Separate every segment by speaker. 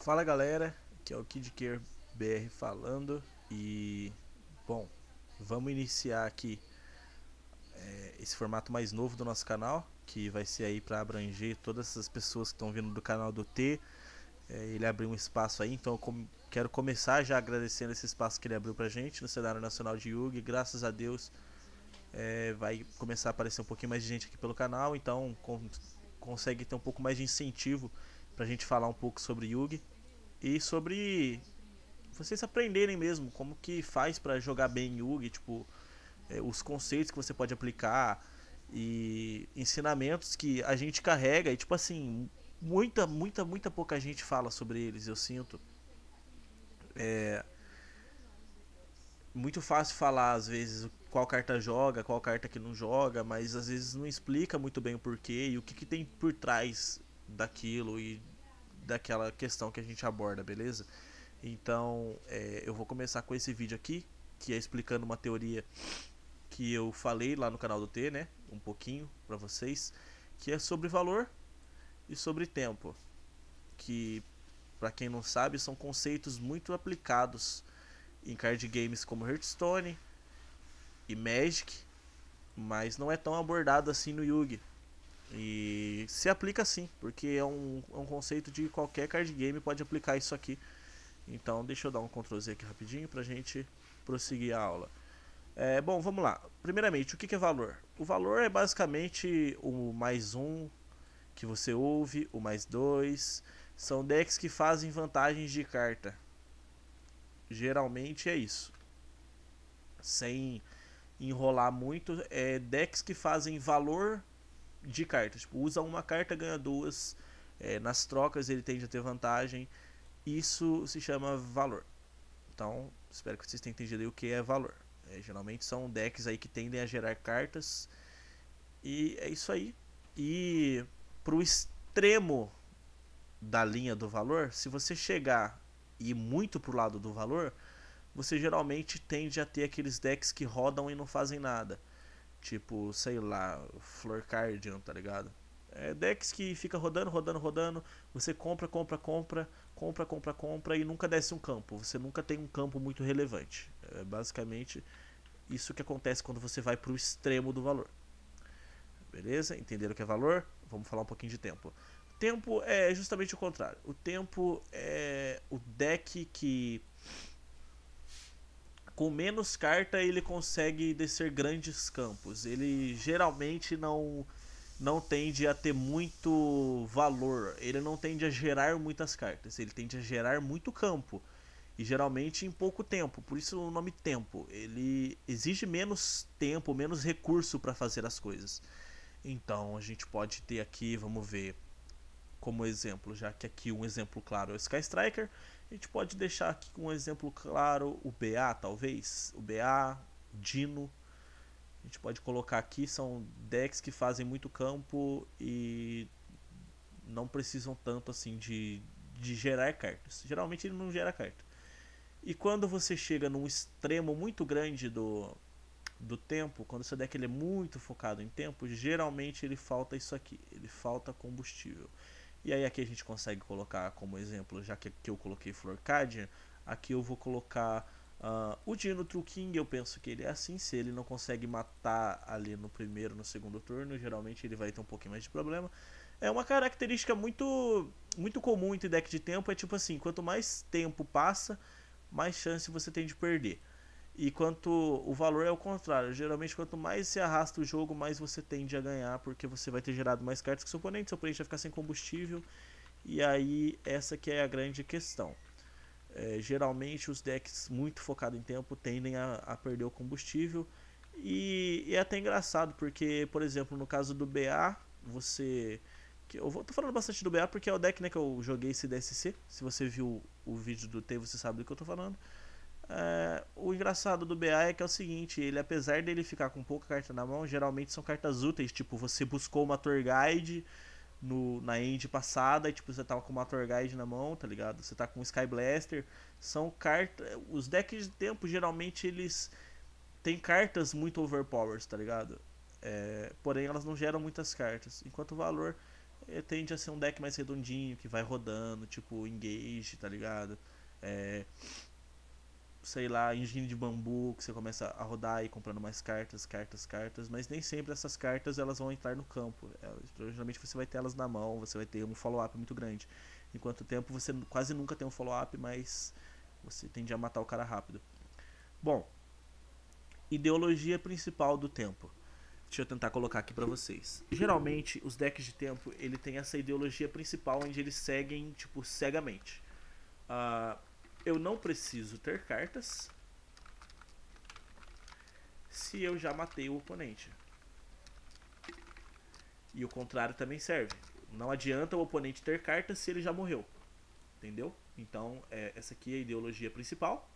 Speaker 1: Fala galera, aqui é o Kid Care BR falando e bom, vamos iniciar aqui esse formato mais novo do nosso canal, que vai ser aí para abranger todas essas pessoas que estão vindo do canal do T. Ele abriu um espaço aí, então eu quero começar já agradecendo esse espaço que ele abriu pra gente no cenário nacional de Yugi. Graças a Deus vai começar a aparecer um pouquinho mais de gente aqui pelo canal, então consegue ter um pouco mais de incentivo pra gente falar um pouco sobre Yugi e sobre vocês aprenderem mesmo como que faz pra jogar bem Yugi, tipo, os conceitos que você pode aplicar e ensinamentos que a gente carrega e tipo assim, muita pouca gente fala sobre eles, eu sinto. Muito fácil falar às vezes qual carta joga, qual carta que não joga, mas às vezes não explica muito bem o porquê e o que tem por trás daquilo e daquela questão que a gente aborda, beleza? Então, eu vou começar com esse vídeo aqui, que é explicando uma teoria que eu falei lá no canal do T, né? Um pouquinho para vocês, que é sobre valor e sobre tempo, que para quem não sabe são conceitos muito aplicados em card games como Hearthstone e Magic, mas não é tão abordado assim no Yugi. E se aplica sim, porque é um conceito de qualquer card game pode aplicar isso aqui. Então deixa eu dar um Ctrl Z aqui rapidinho pra gente prosseguir a aula. Bom, vamos lá. Primeiramente, o que é valor? O valor é basicamente o mais um que você ouve, o mais dois. São decks que fazem vantagens de carta. Geralmente é isso. Sem enrolar muito, decks que fazem valor de carta. Tipo, usa uma carta, ganha duas. Nas trocas ele tende a ter vantagem. Isso se chama valor. Então, espero que vocês tenham entendido aí o que é valor. Geralmente são decks aí que tendem a gerar cartas. E é isso aí. E pro extremo da linha do valor, se você chegar e ir muito pro lado do valor, você geralmente tende a ter aqueles decks que rodam e não fazem nada. Tipo, sei lá, Flor Cardian, tá ligado? Decks que fica rodando, rodando, rodando. Você compra e nunca desce um campo. Você nunca tem um campo muito relevante. É basicamente isso que acontece quando você vai pro extremo do valor. Beleza? Entenderam o que é valor? Vamos falar um pouquinho de tempo. Tempo é justamente o contrário. O tempo é o deck que com menos carta ele consegue descer grandes campos. Ele geralmente não tende a ter muito valor. Ele não tende a gerar muitas cartas. Ele tende a gerar muito campo. E geralmente em pouco tempo. Por isso o nome tempo. Ele exige menos tempo, menos recurso para fazer as coisas. Então a gente pode ter aqui, vamos ver como exemplo, já que aqui um exemplo claro é o Sky Striker, a gente pode deixar aqui um exemplo claro o BA, talvez, o BA, Dino. A gente pode colocar aqui, são decks que fazem muito campo e não precisam tanto assim de gerar cartas. Geralmente ele não gera carta. E quando você chega num extremo muito grande do tempo, quando seu deck ele é muito focado em tempo, geralmente ele falta isso aqui, ele falta combustível. E aí aqui a gente consegue colocar como exemplo, já que aqui eu coloquei Florcadian, aqui eu vou colocar o Dino True King. Eu penso que ele é assim, se ele não consegue matar ali no primeiro, no segundo turno, geralmente ele vai ter um pouquinho mais de problema. É uma característica muito comum entre deck de tempo, é tipo assim, quanto mais tempo passa, mais chance você tem de perder. E quanto o valor é o contrário, geralmente quanto mais se arrasta o jogo, mais você tende a ganhar, porque você vai ter gerado mais cartas que seu oponente vai ficar sem combustível, e aí essa que é a grande questão. Geralmente os decks muito focados em tempo tendem a perder o combustível, e é até engraçado, porque, por exemplo, no caso do BA, você... tô falando bastante do BA porque é o deck, né, que eu joguei esse DSC, se você viu o vídeo do T, você sabe do que eu tô falando. O engraçado do BA é que é o seguinte, ele apesar dele ficar com pouca carta na mão, geralmente são cartas úteis, tipo, você buscou uma Tour Guide na end passada e tipo, você tava com uma Tour Guide na mão, tá ligado? Você tá com um Sky Blaster, são cartas... Os decks de tempo, geralmente, eles têm cartas muito overpowers, tá ligado? Porém, elas não geram muitas cartas, enquanto o valor tende a ser um deck mais redondinho, que vai rodando, tipo Engage, tá ligado? É, sei lá, Engenho de Bambu, que você começa a rodar e comprando mais cartas, mas nem sempre essas cartas elas vão entrar no campo. Geralmente você vai ter elas na mão, você vai ter um follow-up muito grande. Enquanto o tempo você quase nunca tem um follow-up, mas você tende a matar o cara rápido. Bom, ideologia principal do tempo. Deixa eu tentar colocar aqui pra vocês. Geralmente, os decks de tempo, ele tem essa ideologia principal onde eles seguem, tipo, cegamente. Uh, eu não preciso ter cartas se eu já matei o oponente. E o contrário também serve. Não adianta o oponente ter cartas se ele já morreu. Entendeu? Então, essa aqui é a ideologia principal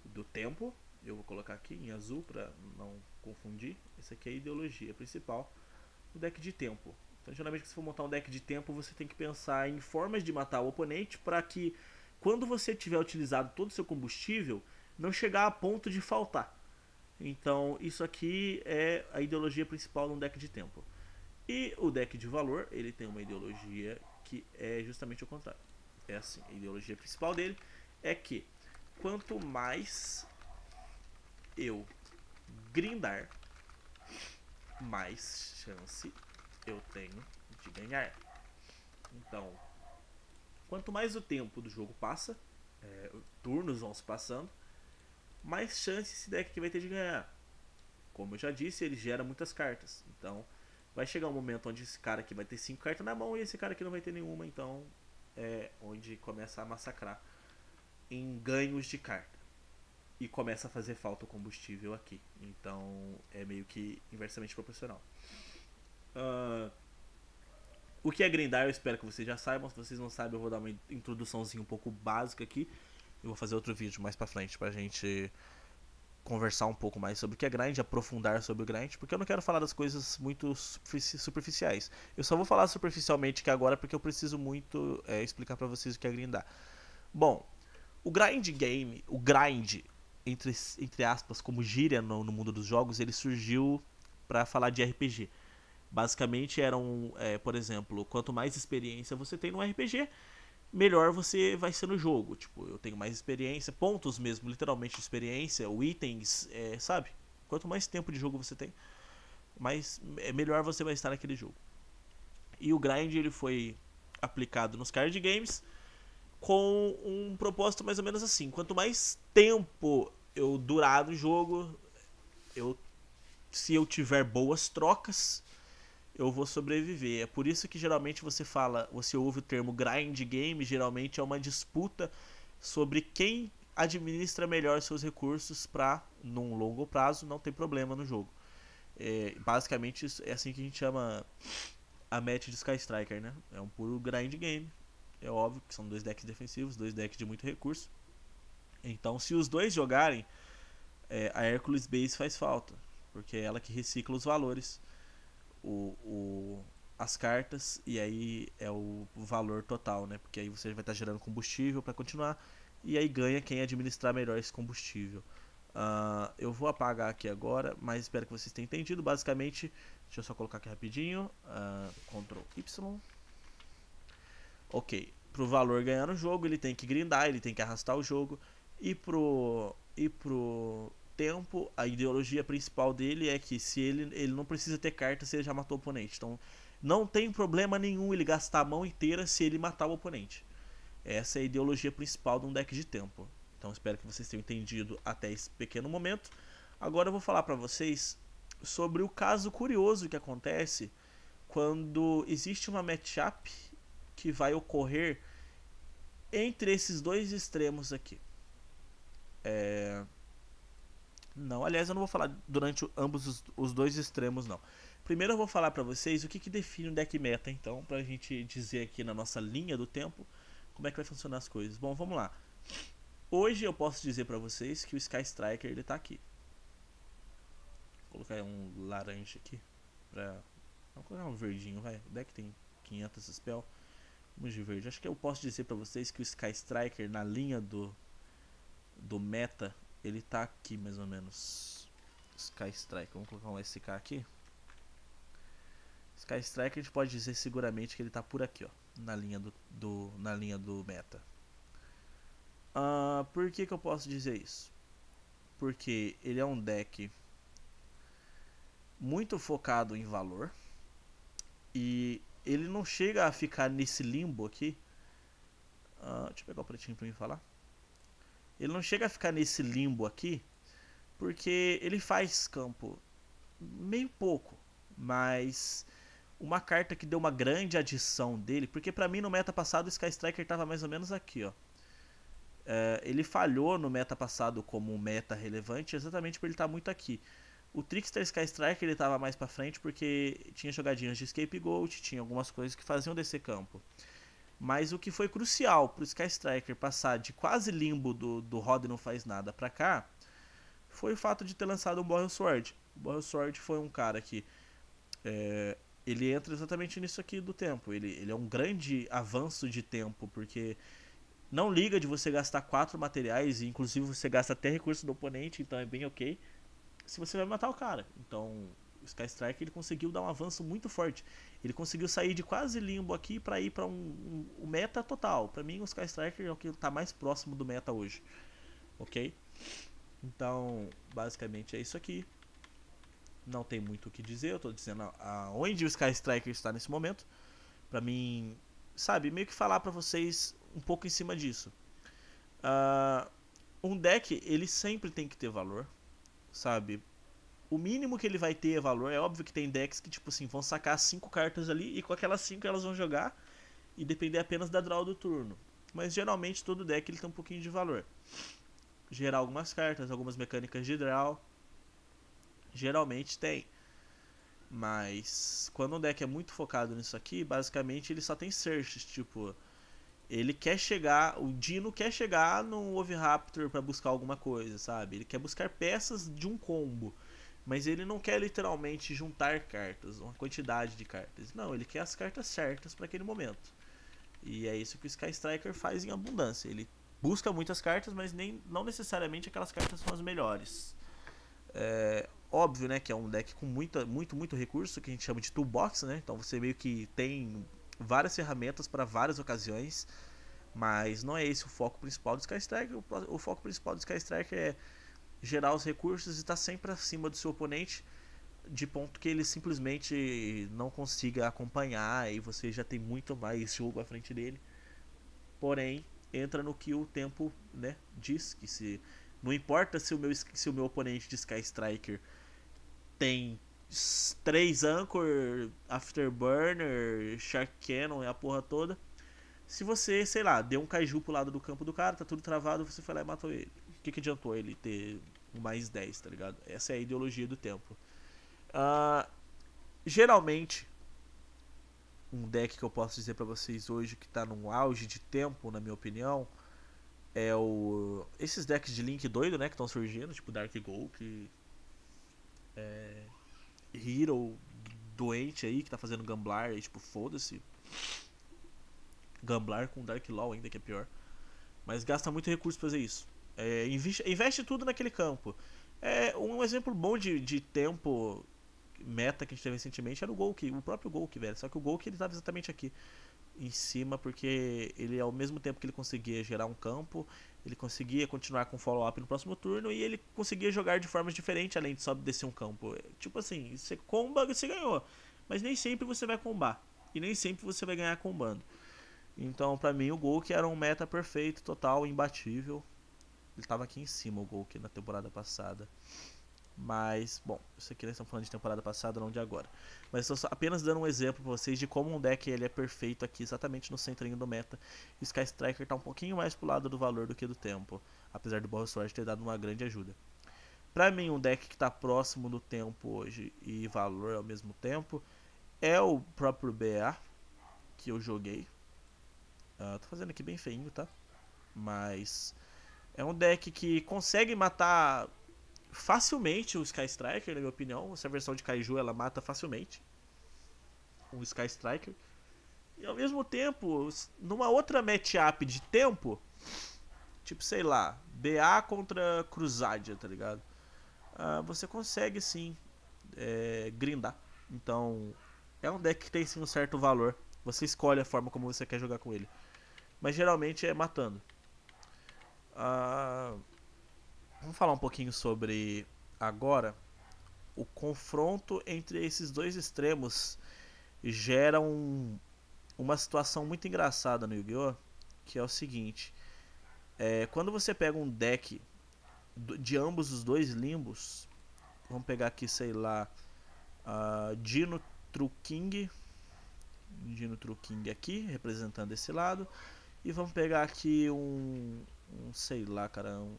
Speaker 1: do tempo. Eu vou colocar aqui em azul para não confundir. Essa aqui é a ideologia principal do deck de tempo. Então, geralmente, se for montar um deck de tempo, você tem que pensar em formas de matar o oponente para que, quando você tiver utilizado todo o seu combustível, não chegar a ponto de faltar. Então, isso aqui é a ideologia principal de um deck de tempo. E o deck de valor, ele tem uma ideologia que é justamente o contrário. É assim, a ideologia principal dele é que quanto mais eu grindar, mais chance eu tenho de ganhar. Então, quanto mais o tempo do jogo passa, turnos vão se passando, mais chance esse deck aqui vai ter de ganhar. Como eu já disse, ele gera muitas cartas. Então, vai chegar um momento onde esse cara aqui vai ter 5 cartas na mão e esse cara aqui não vai ter nenhuma. Então, é onde começa a massacrar em ganhos de carta. E começa a fazer falta o combustível aqui. Então, é meio que inversamente proporcional. O que é grindar eu espero que vocês já saibam. Se vocês não sabem, eu vou dar uma introduçãozinha um pouco básica aqui. Eu vou fazer outro vídeo mais pra frente pra gente conversar um pouco mais sobre o que é grind, aprofundar sobre o grind, porque eu não quero falar das coisas muito superficiais. Eu só vou falar superficialmente aqui agora porque eu preciso muito explicar pra vocês o que é grindar. Bom, o grind game, o grind, entre aspas, como gíria no mundo dos jogos, ele surgiu pra falar de RPG. Basicamente eram, por exemplo, quanto mais experiência você tem no RPG, melhor você vai ser no jogo. Tipo, eu tenho mais experiência, pontos mesmo, literalmente de experiência, ou itens, sabe? Quanto mais tempo de jogo você tem, melhor você vai estar naquele jogo. E o grind ele foi aplicado nos card games com um propósito mais ou menos assim: quanto mais tempo eu durar no jogo, se eu tiver boas trocas, eu vou sobreviver. É por isso que geralmente você ouve o termo grind game, geralmente é uma disputa sobre quem administra melhor seus recursos para, num longo prazo, não ter problema no jogo. Basicamente é assim que a gente chama a match de Sky Striker, né? É um puro grind game. É óbvio que são dois decks defensivos, dois decks de muito recurso. Então, se os dois jogarem, a Hercules Base faz falta, porque é ela que recicla os valores, as cartas, e aí é o valor total, né? Porque aí você vai estar gerando combustível para continuar, e aí ganha quem administrar melhor esse combustível. Eu vou apagar aqui agora, mas espero que vocês tenham entendido. Basicamente, deixa eu só colocar aqui rapidinho, Ctrl Y. Ok, pro valor ganhar no jogo, ele tem que grindar, ele tem que arrastar o jogo, e pro tempo, a ideologia principal dele é que se ele não precisa ter carta se ele já matou o oponente. Então não tem problema nenhum ele gastar a mão inteira se ele matar o oponente. Essa é a ideologia principal de um deck de tempo. Então espero que vocês tenham entendido até esse pequeno momento. Agora eu vou falar para vocês sobre o caso curioso que acontece quando existe uma matchup que vai ocorrer entre esses dois extremos aqui. Não, aliás, eu não vou falar durante ambos os dois extremos, não. Primeiro eu vou falar pra vocês o que define um deck meta, então, pra gente dizer aqui na nossa linha do tempo como é que vai funcionar as coisas. Bom, vamos lá. Hoje eu posso dizer pra vocês que o Sky Striker, ele tá aqui. Vou colocar um laranja aqui pra... Vamos colocar um verdinho, vai. O deck tem 500 spell. Vamos de verde. Acho que eu posso dizer pra vocês que o Sky Striker, na linha do meta, ele tá aqui mais ou menos. Sky Striker, vamos colocar um SK aqui. Sky Striker a gente pode dizer seguramente que ele tá por aqui, ó, na linha do meta. Por que eu posso dizer isso? Porque ele é um deck muito focado em valor e ele não chega a ficar nesse limbo aqui. Deixa eu pegar o pretinho pra mim falar. Ele não chega a ficar nesse limbo aqui porque ele faz campo meio pouco, mas uma carta que deu uma grande adição dele, porque pra mim no meta passado o Sky Striker tava mais ou menos aqui, ó. Ele falhou no meta passado como um meta relevante exatamente por ele estar muito aqui. O Trickster Sky Striker ele tava mais pra frente porque tinha jogadinhas de Scapegoat, tinha algumas coisas que faziam descer campo. Mas o que foi crucial pro Sky Striker passar de quase limbo do Rod não faz nada pra cá foi o fato de ter lançado o Boreal Sword. O Boreal Sword foi um cara que ele entra exatamente nisso aqui do tempo. Ele é um grande avanço de tempo, porque não liga de você gastar 4 materiais, e inclusive você gasta até recurso do oponente, então é bem ok, se você vai matar o cara. Então o Sky Striker ele conseguiu dar um avanço muito forte. Ele conseguiu sair de quase limbo aqui para ir para um meta total. Para mim o Sky Striker é o que está mais próximo do meta hoje, ok? Então basicamente é isso aqui. Não tem muito o que dizer, eu tô dizendo aonde o Sky Striker está nesse momento. Pra mim, sabe, meio que falar pra vocês um pouco em cima disso. Um deck, ele sempre tem que ter valor, sabe? O mínimo que ele vai ter é valor. É óbvio que tem decks que, tipo assim, vão sacar 5 cartas ali e com aquelas 5 elas vão jogar e depender apenas da draw do turno. Mas geralmente todo deck ele tem um pouquinho de valor. Gerar algumas cartas, algumas mecânicas de draw. Geralmente tem. Mas quando um deck é muito focado nisso aqui, basicamente ele só tem searches, tipo, ele quer chegar, o Dino quer chegar no Oviraptor pra buscar alguma coisa, sabe? Ele quer buscar peças de um combo, mas ele não quer literalmente juntar cartas, uma quantidade de cartas. Não, ele quer as cartas certas para aquele momento. E é isso que o Sky Striker faz em abundância. Ele busca muitas cartas, mas não necessariamente aquelas cartas são as melhores. Óbvio, né, que é um deck com muito recurso, que a gente chama de toolbox, né? Então você meio que tem várias ferramentas para várias ocasiões, mas não é esse o foco principal do Sky Striker. O foco principal do Sky Striker é gerar os recursos e estar sempre acima do seu oponente, de ponto que ele simplesmente não consiga acompanhar e você já tem muito mais jogo à frente dele. Porém, entra no que o tempo, né, diz, que se não importa se o meu oponente de Sky Striker tem 3 Anchor, Afterburner, Shark Cannon e a porra toda. Se você, sei lá, deu um Kaiju pro lado do campo do cara, tá tudo travado, você foi lá e matou ele. O que adiantou ele ter um mais 10, tá ligado? Essa é a ideologia do tempo. Geralmente, um deck que eu posso dizer pra vocês hoje que tá num auge de tempo, na minha opinião, é esses decks de Link doido, né, que estão surgindo, tipo Dark Gulk, Hero doente aí, que tá fazendo Gamblar, e tipo, foda-se. Gamblar com Dark Law ainda, que é pior. Mas gasta muito recurso pra fazer isso. Investe tudo naquele campo. Um exemplo bom de tempo meta que a gente teve recentemente era o Gulk, o próprio Gulk, velho. Só que o Gulk ele tava exatamente aqui em cima, porque ele, ao mesmo tempo que ele conseguia gerar um campo, ele conseguia continuar com follow-up no próximo turno e ele conseguia jogar de formas diferentes, além de só descer um campo. Tipo assim, você comba, você ganhou, mas nem sempre você vai combar e nem sempre você vai ganhar combando. Então, pra mim, o Gulk era um meta perfeito, total, imbatível. Ele tava aqui em cima, o Gulk, na temporada passada. Mas, bom, isso aqui nós estamos falando de temporada passada, não de agora. Mas estou apenas dando um exemplo para vocês de como um deck ele é perfeito aqui, exatamente no centrinho do meta. E o Sky Striker tá um pouquinho mais pro lado do valor do que do tempo, apesar do Boreal Sword ter dado uma grande ajuda. Pra mim, um deck que tá próximo do tempo hoje e valor ao mesmo tempo é o próprio BA, que eu joguei. Tô fazendo aqui bem feinho, tá? Mas é um deck que consegue matar facilmente o Sky Striker, na minha opinião. Essa versão de Kaiju ela mata facilmente o Sky Striker. E ao mesmo tempo, numa outra matchup de tempo, tipo, sei lá, BA contra Crusadia, tá ligado? Você consegue sim grindar. Então, É um deck que tem sim um certo valor. Você escolhe a forma como você quer jogar com ele. Mas geralmente é matando. Ah, vamos falar um pouquinho sobre agora o confronto entre esses dois extremos gera uma situação muito engraçada no Yu-Gi-Oh! Que é o seguinte: quando você pega um deck de ambos os dois limbos, vamos pegar aqui, sei lá, Dino True King, aqui, representando esse lado, e vamos pegar aqui sei lá, cara, um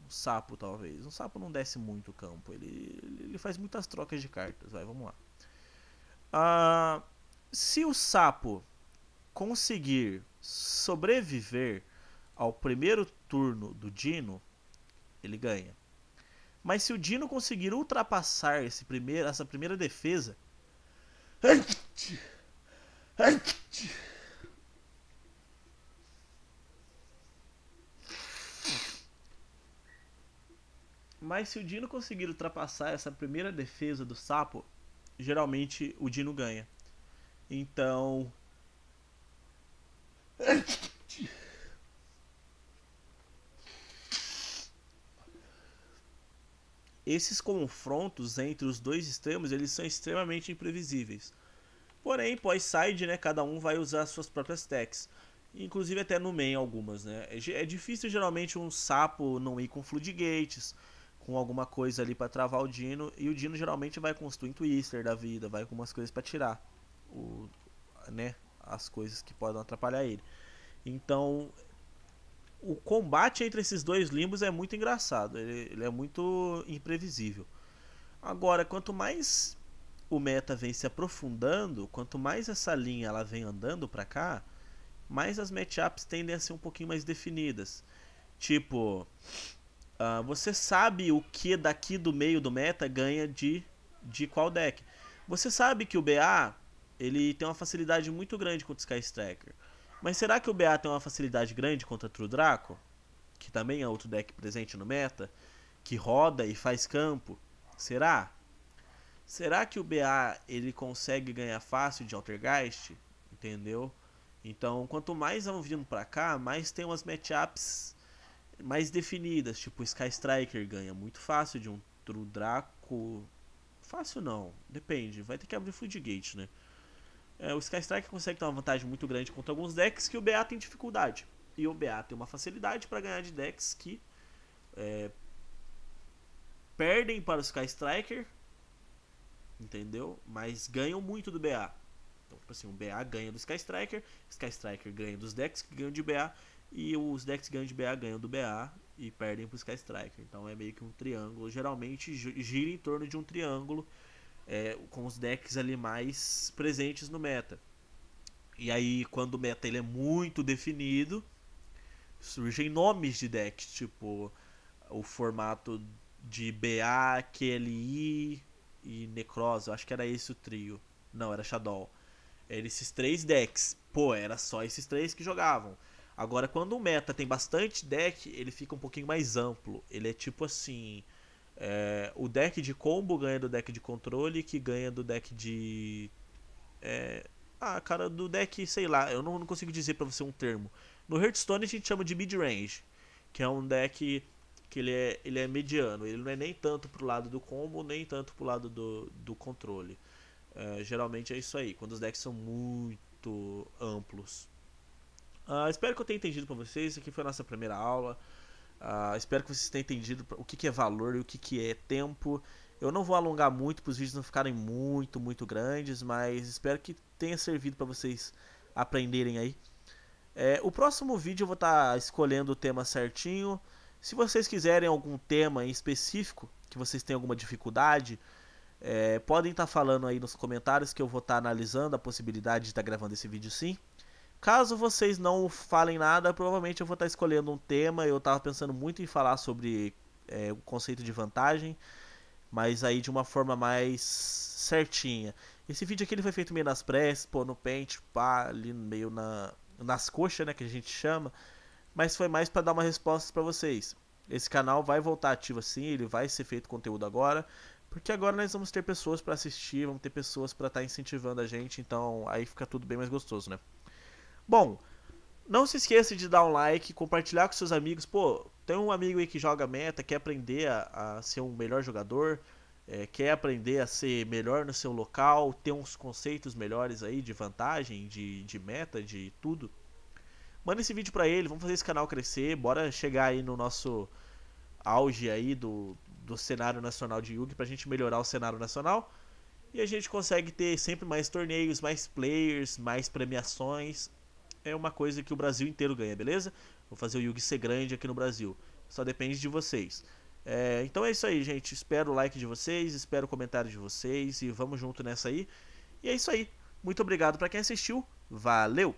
Speaker 1: sapo talvez. Um sapo não desce muito o campo, ele faz muitas trocas de cartas, vamos lá. Se o sapo conseguir sobreviver ao primeiro turno do Dino, ele ganha. Mas se o Dino conseguir ultrapassar essa primeira defesa, do sapo, geralmente o Dino ganha. Então, esses confrontos entre os dois extremos, eles são extremamente imprevisíveis. Porém, pós-side, né, cada um vai usar suas próprias techs. Inclusive até no main algumas, né. É difícil geralmente um sapo não ir com floodgates, com alguma coisa ali para travar o Dino. E o Dino geralmente vai com os Twin Twister da vida, vai com umas coisas para tirar as coisas que podem atrapalhar ele. Então, o combate entre esses dois limbos é muito engraçado, ele é muito imprevisível. Agora, quanto mais o meta vem se aprofundando, quanto mais essa linha ela vem andando pra cá, mais as matchups tendem a ser um pouquinho mais definidas. Tipo, você sabe o que daqui do meio do meta ganha de qual deck. Você sabe que o BA ele tem uma facilidade muito grande contra o Sky Striker. Mas será que o BA tem uma facilidade grande contra True Draco? Que também é outro deck presente no meta, que roda e faz campo. Será? Será que o BA ele consegue ganhar fácil de Altergeist? Entendeu? Então, quanto mais vão vindo pra cá, mais tem umas matchups mais definidas. Tipo, o Sky Striker ganha muito fácil de um True Draco. Fácil não, depende. Vai ter que abrir Floodgate, né? O Sky Striker consegue ter uma vantagem muito grande contra alguns decks que o BA tem dificuldade. E o BA tem uma facilidade para ganhar de decks que perdem para o Sky Striker, entendeu? Mas ganham muito do BA. Então, tipo assim, o BA ganha do Sky Striker ganha dos decks que ganham de BA, e os decks que ganham de BA ganham do BA e perdem pro Sky Striker. Então é meio que um triângulo. Geralmente gira em torno de um triângulo, com os decks ali mais presentes no meta. E aí, quando o meta ele é muito definido, surgem nomes de decks, tipo o formato de BA, QLI e Necrose. Eu acho que era esse o trio. Não, era Shadow. Eram esses três decks. Pô, era só esses três que jogavam. Agora, quando o meta tem bastante deck, ele fica um pouquinho mais amplo. Ele é tipo assim: o deck de combo ganha do deck de controle, que ganha do deck de. Cara, do deck, sei lá, eu não consigo dizer pra você um termo. No Hearthstone a gente chama de mid-range, que é um deck que ele é mediano. Ele não é nem tanto pro lado do combo, nem tanto pro lado do controle. Geralmente é isso aí, quando os decks são muito amplos. Espero que eu tenha entendido pra vocês. Isso aqui foi a nossa primeira aula. Espero que vocês tenham entendido o que é valor e o que é tempo. Eu não vou alongar muito para os vídeos não ficarem muito grandes, mas espero que tenha servido para vocês aprenderem aí. O próximo vídeo eu vou estar escolhendo o tema certinho. Se vocês quiserem algum tema em específico, que vocês tenham alguma dificuldade, podem estar falando aí nos comentários, que eu vou estar analisando a possibilidade de estar gravando esse vídeo sim. Caso vocês não falem nada, provavelmente eu vou estar escolhendo um tema. Eu estava pensando muito em falar sobre o conceito de vantagem, mas aí de uma forma mais certinha. Esse vídeo aqui ele foi feito meio nas pressas, no pente, ali meio nas coxas, né, que a gente chama. Mas foi mais para dar uma resposta para vocês. Esse canal vai voltar ativo assim, ele vai ser feito conteúdo agora, Porque agora nós vamos ter pessoas pra assistir, vamos ter pessoas pra estar incentivando a gente, então aí fica tudo bem mais gostoso, né? Bom, não se esqueça de dar um like, compartilhar com seus amigos. Pô, tem um amigo aí que joga meta, quer aprender a ser um melhor jogador, quer aprender a ser melhor no seu local, ter uns conceitos melhores aí de vantagem, de meta, de tudo. Manda esse vídeo pra ele, vamos fazer esse canal crescer, bora chegar aí no nosso auge aí do cenário nacional de Yugi pra gente melhorar o cenário nacional. E a gente consegue ter sempre mais torneios, mais players, mais premiações. É uma coisa que o Brasil inteiro ganha, beleza? Vou fazer o Yugi ser grande aqui no Brasil. Só depende de vocês. Então é isso aí, gente. Espero o like de vocês, espero o comentário de vocês e vamos junto nessa aí. E é isso aí. Muito obrigado pra quem assistiu. Valeu!